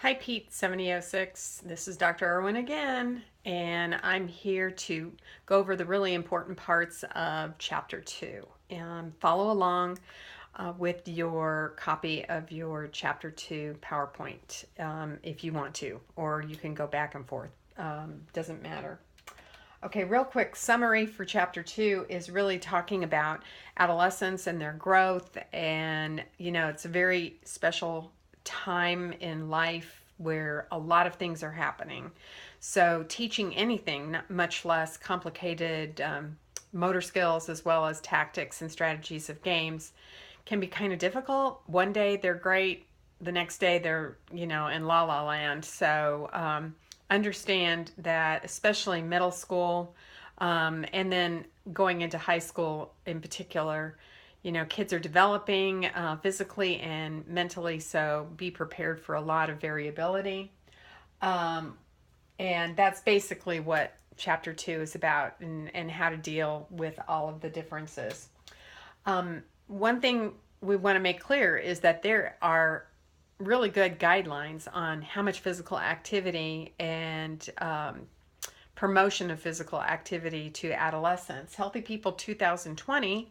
Hi, Pete 7006. This is Dr. Irwin again, and I'm here to go over the really important parts of Chapter 2. Follow along with your copy of your Chapter 2 PowerPoint if you want to, or you can go back and forth. Doesn't matter. Okay, real quick summary for Chapter 2 is really talking about adolescents and their growth. And, it's a very special time in life where a lot of things are happening. So, teaching anything, much less complicated motor skills as well as tactics and strategies of games, can be kind of difficult. One day they're great, the next day they're, in la la land. So, understand that, especially middle school, and then going into high school in particular, kids are developing physically and mentally, so be prepared for a lot of variability. Um, and that's basically what chapter 2 is about, and how to deal with all of the differences. One thing we want to make clear is that there are really good guidelines on how much physical activity and promotion of physical activity to adolescents. Healthy People 2020,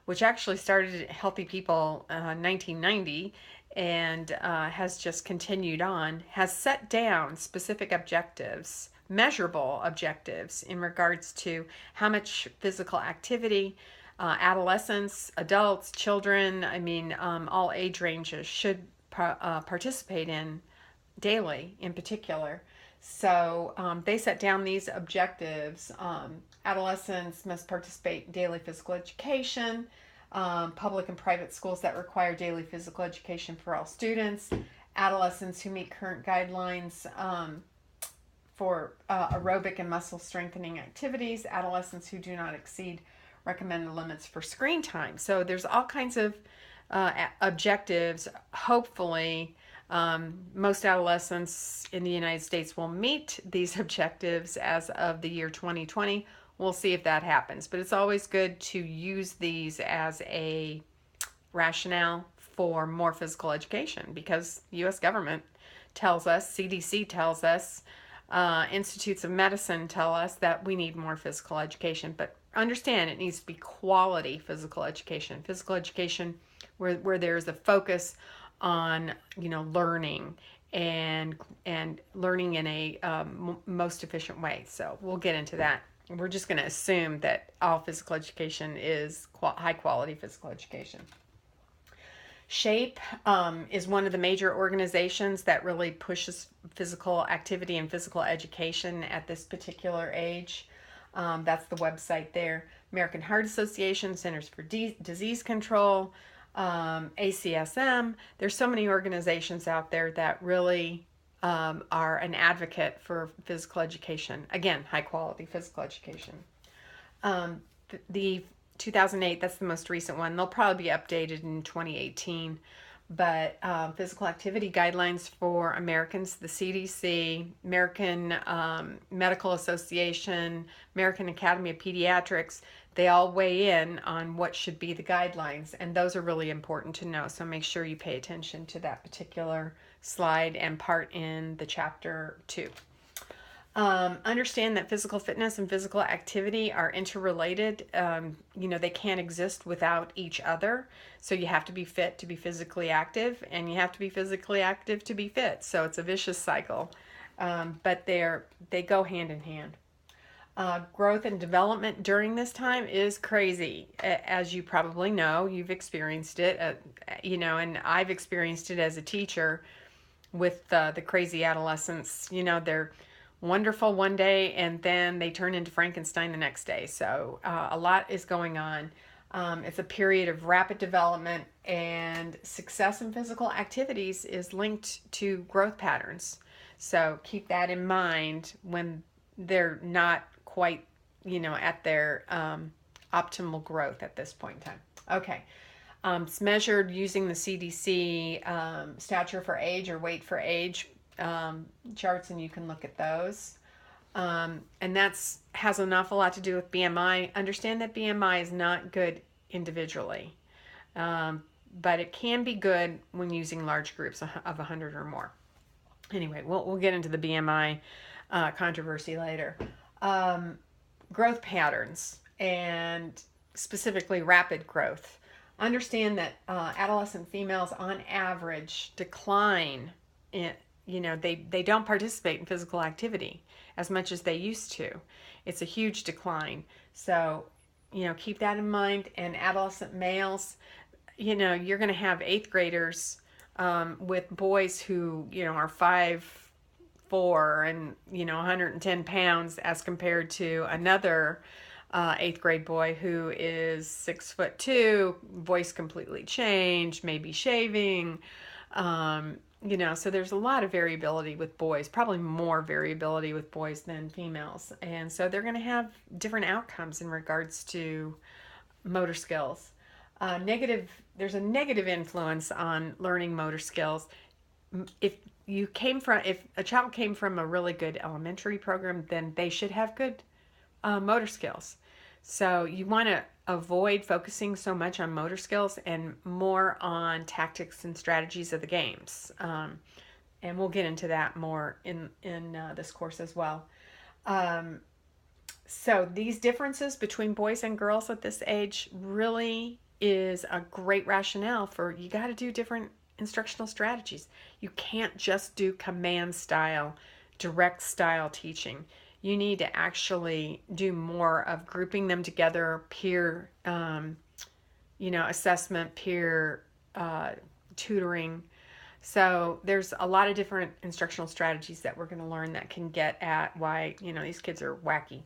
which actually started at Healthy People 1990 and has just continued on, has set down specific objectives, measurable objectives in regards to how much physical activity adolescents, adults, children, all age ranges should participate in daily in particular. So they set down these objectives. Adolescents must participate in daily physical education, public and private schools that require daily physical education for all students, adolescents who meet current guidelines for aerobic and muscle strengthening activities, adolescents who do not exceed recommended limits for screen time. So there's all kinds of objectives. Hopefully, most adolescents in the United States will meet these objectives as of the year 2020. We'll see if that happens. But it's always good to use these as a rationale for more physical education, because the U.S. government tells us, CDC tells us, institutes of medicine tell us that we need more physical education. But understand, it needs to be quality physical education. Physical education where there's a focus on learning and learning in a most efficient way. So we'll get into that. We're just going to assume that all physical education is high quality physical education. SHAPE is one of the major organizations that really pushes physical activity and physical education at this particular age. That's the website there. American Heart Association, Centers for Disease Control, ACSM. There's so many organizations out there that really are an advocate for physical education. Again, high quality physical education. The 2008, that's the most recent one. They'll probably be updated in 2018. But physical activity guidelines for Americans, the CDC, American Medical Association, American Academy of Pediatrics, they all weigh in on what should be the guidelines, and those are really important to know. So make sure you pay attention to that particular slide and part in the chapter 2. Understand that physical fitness and physical activity are interrelated. They can't exist without each other. So you have to be fit to be physically active, and you have to be physically active to be fit. So it's a vicious cycle, but they go hand in hand. Growth and development during this time is crazy. As you probably know, you've experienced it, and I've experienced it as a teacher with the crazy adolescents. They're wonderful one day and then they turn into Frankenstein the next day. So a lot is going on. It's a period of rapid development, and success in physical activities is linked to growth patterns. So keep that in mind when they're not quite, at their optimal growth at this point in time. Okay. It's measured using the CDC stature for age or weight for age charts, and you can look at those. And that's has an awful lot to do with BMI. Understand that BMI is not good individually, but it can be good when using large groups of 100 or more. Anyway, we'll get into the BMI controversy later. Um, Growth patterns, and specifically rapid growth. Understand that adolescent females on average decline in, they don't participate in physical activity as much as they used to. It's a huge decline. So, keep that in mind. And adolescent males, you're going to have eighth graders with boys who, are 5'4" and 110 pounds, as compared to another eighth grade boy who is 6'2", voice completely changed, maybe shaving. So there's a lot of variability with boys, probably more variability with boys than females. And so they're going to have different outcomes in regards to motor skills. There's a negative influence on learning motor skills. If if a child came from a really good elementary program, then they should have good motor skills. So you want to avoid focusing so much on motor skills and more on tactics and strategies of the games. And we'll get into that more in this course as well. So these differences between boys and girls at this age really is a great rationale for, you got to do different instructional strategies. You can't just do command style, direct style teaching. You need to actually do more of grouping them together, peer, assessment, peer tutoring. So there's a lot of different instructional strategies that we're going to learn that can get at why, these kids are wacky.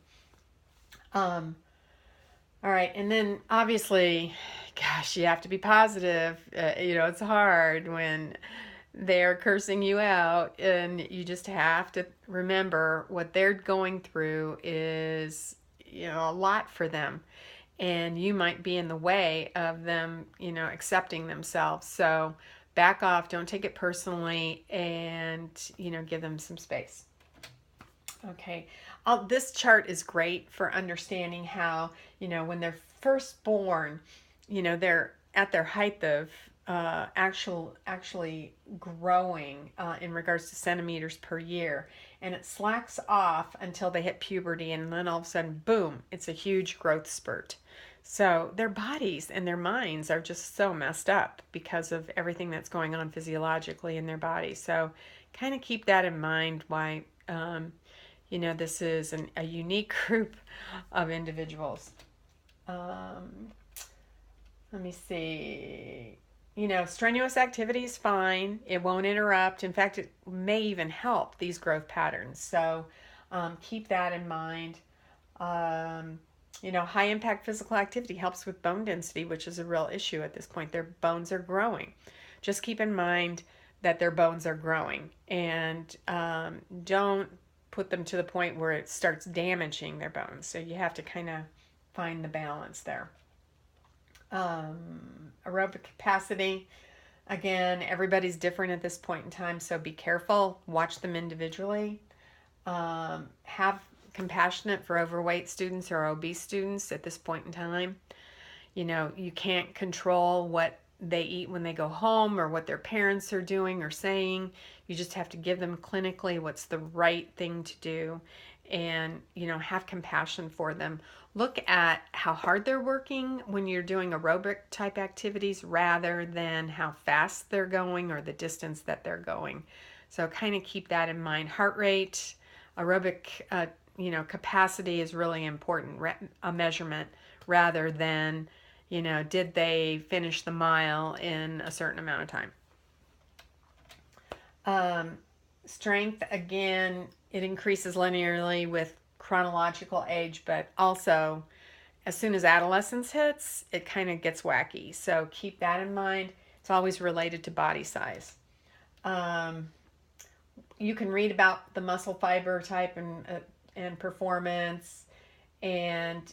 All right, and then obviously, gosh, you have to be positive. It's hard when they're cursing you out, and you just have to remember what they're going through is, a lot for them, and you might be in the way of them, accepting themselves. So back off, don't take it personally, and, give them some space. Okay, this chart is great for understanding how, when they're first born, they're at their height of actually growing in regards to centimeters per year, and it slacks off until they hit puberty, and then all of a sudden, boom, it's a huge growth spurt. So their bodies and their minds are just so messed up because of everything that's going on physiologically in their bodies. So kind of keep that in mind, why this is a unique group of individuals. Let me see. Strenuous activity is fine. It won't interrupt. In fact, it may even help these growth patterns. So keep that in mind. High impact physical activity helps with bone density, which is a real issue at this point. Their bones are growing. Just keep in mind that their bones are growing, and don't put them to the point where it starts damaging their bones. So you have to kind of find the balance there. Aerobic capacity, again, everybody's different at this point in time, so be careful. Watch them individually. Have compassionate for overweight students or obese students at this point in time. You can't control what they eat when they go home or what their parents are doing or saying. You just have to give them clinically what's the right thing to do, and have compassion for them. Look at how hard they're working when you're doing aerobic type activities rather than how fast they're going or the distance that they're going. So kind of keep that in mind. Heart rate, aerobic capacity is really important, a measurement, rather than did they finish the mile in a certain amount of time. Strength, again, it increases linearly with chronological age, but also as soon as adolescence hits, it kind of gets wacky. So keep that in mind. It's always related to body size. You can read about the muscle fiber type and performance, and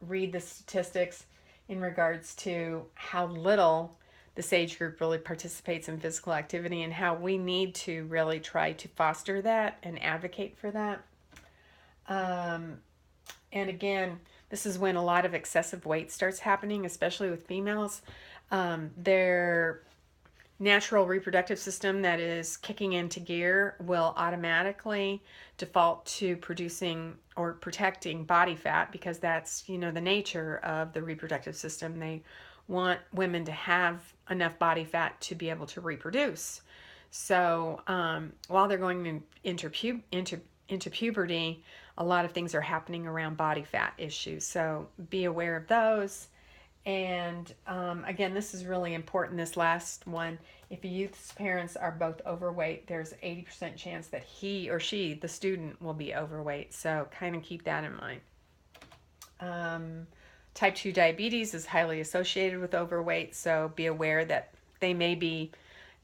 read the statistics in regards to how little this age group really participates in physical activity, and how we need to really try to foster that and advocate for that. And again, this is when a lot of excessive weight starts happening, especially with females. They're natural reproductive system that is kicking into gear will automatically default to producing or protecting body fat, because that's, the nature of the reproductive system. They want women to have enough body fat to be able to reproduce. So while they're going into puberty, a lot of things are happening around body fat issues. So be aware of those. And again, this is really important, this last one. If a youth's parents are both overweight, there's 80% chance that he or she, the student, will be overweight. So kind of keep that in mind. Type 2 diabetes is highly associated with overweight, so be aware that they may be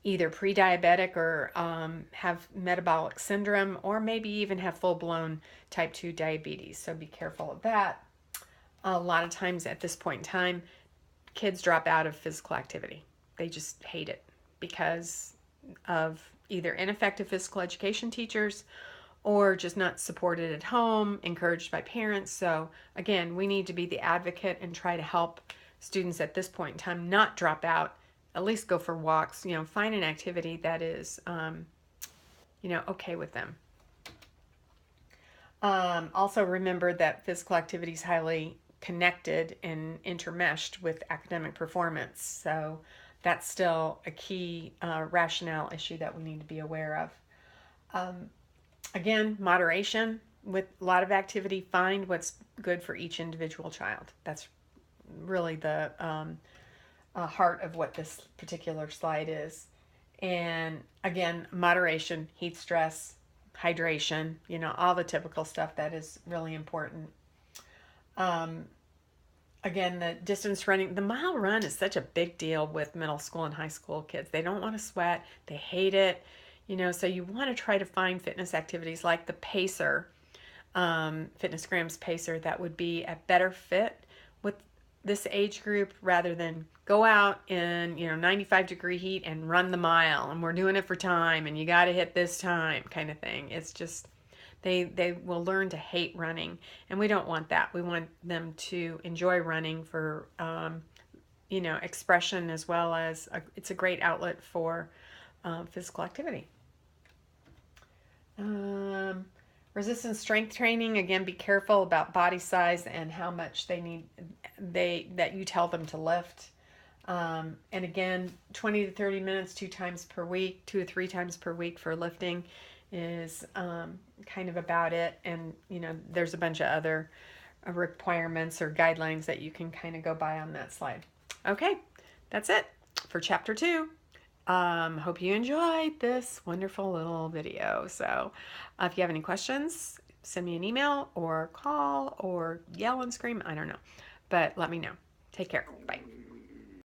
either pre-diabetic or have metabolic syndrome, or maybe even have full-blown type 2 diabetes. So be careful of that. A lot of times at this point in time, kids drop out of physical activity. They just hate it because of either ineffective physical education teachers or just not supported at home, encouraged by parents. So again, we need to be the advocate and try to help students at this point in time not drop out. At least go for walks, find an activity that is, okay with them. Also remember that physical activity is highly connected and intermeshed with academic performance. So that's still a key rationale issue that we need to be aware of. Again, moderation with a lot of activity. Find what's good for each individual child. That's really the heart of what this particular slide is. And again, moderation, heat stress, hydration, all the typical stuff that is really important. Again, the distance running, the mile run is such a big deal with middle school and high school kids. They don't want to sweat. They hate it. So you want to try to find fitness activities like the Pacer, Fitness Grams Pacer, that would be a better fit with this age group, rather than go out in 95-degree heat and run the mile, and we're doing it for time and you got to hit this time kind of thing. It's just they will learn to hate running, and we don't want that. We want them to enjoy running for expression, as well as it's a great outlet for physical activity. Resistance strength training, again, be careful about body size and how much that you tell them to lift. And again, 20 to 30 minutes 2 times per week, 2 to 3 times per week for lifting is kind of about it. And there's a bunch of other requirements or guidelines that you can kind of go by on that slide. Okay, that's it for chapter 2. Hope you enjoyed this wonderful little video. So if you have any questions, send me an email or call or yell and scream. I don't know, but let me know. Take care. Bye.